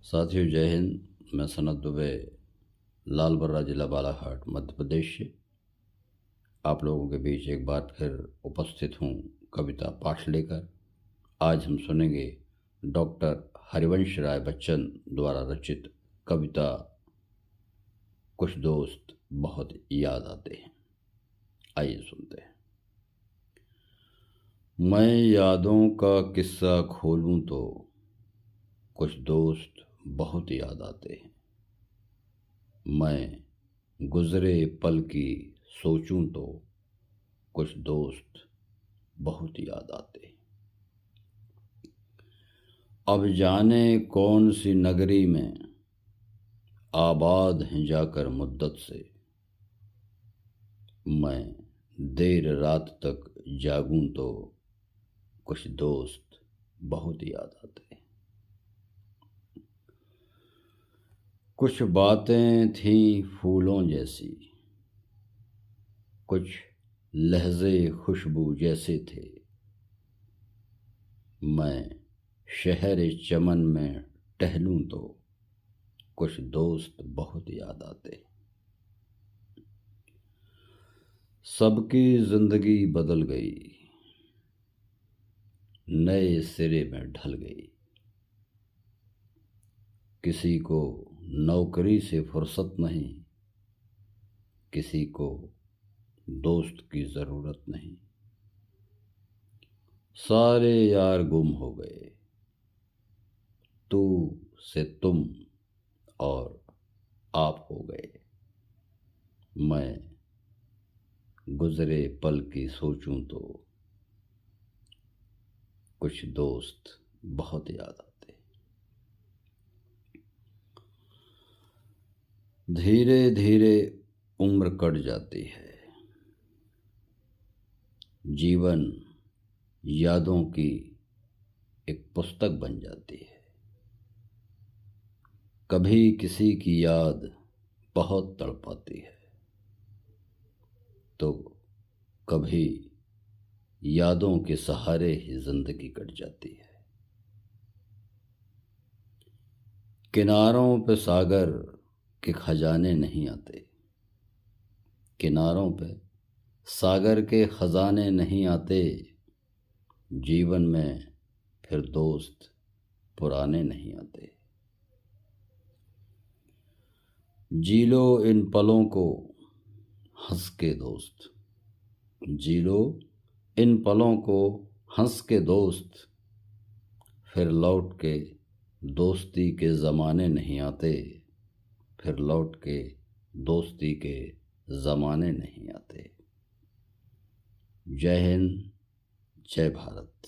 साथियों, जय हिंद। मैं सनत दुबे, लाल बर्रा जिला बालाघाट, मध्य प्रदेश से आप लोगों के बीच एक बार फिर उपस्थित हूँ कविता पाठ लेकर। आज हम सुनेंगे डॉक्टर हरिवंश राय बच्चन द्वारा रचित कविता कुछ दोस्त बहुत याद आते हैं। आइए सुनते हैं। मैं यादों का किस्सा खोलूं तो कुछ दोस्त बहुत याद आते हैं। मैं गुजरे पल की सोचूं तो कुछ दोस्त बहुत याद आते हैं। अब जाने कौन सी नगरी में आबाद हैं जाकर मुद्दत से, मैं देर रात तक जागूं तो कुछ दोस्त बहुत याद आते हैं। कुछ बातें थीं फूलों जैसी, कुछ लहजे खुशबू जैसे थे। मैं शहर चमन में टहलूं तो कुछ दोस्त बहुत याद आते। सबकी जिंदगी बदल गई, नए सिरे में ढल गई। किसी को नौकरी से फुर्सत नहीं, किसी को दोस्त की ज़रूरत नहीं। सारे यार गुम हो गए, तू से तुम और आप हो गए। मैं गुजरे पल की सोचूं तो कुछ दोस्त बहुत याद आते। धीरे धीरे उम्र कट जाती है, जीवन यादों की एक पुस्तक बन जाती है। कभी किसी की याद बहुत तड़पाती है, तो कभी यादों के सहारे ही जिंदगी कट जाती है। किनारों पे सागर के खजाने नहीं आते, किनारों पे सागर के खजाने नहीं आते। जीवन में फिर दोस्त पुराने नहीं आते। जी लो इन पलों को हंस के दोस्त, जी लो इन पलों को हंस के दोस्त। फिर लौट के दोस्ती के ज़माने नहीं आते, फिर लौट के दोस्ती के ज़माने नहीं आते। जय हिंद, जय भारत।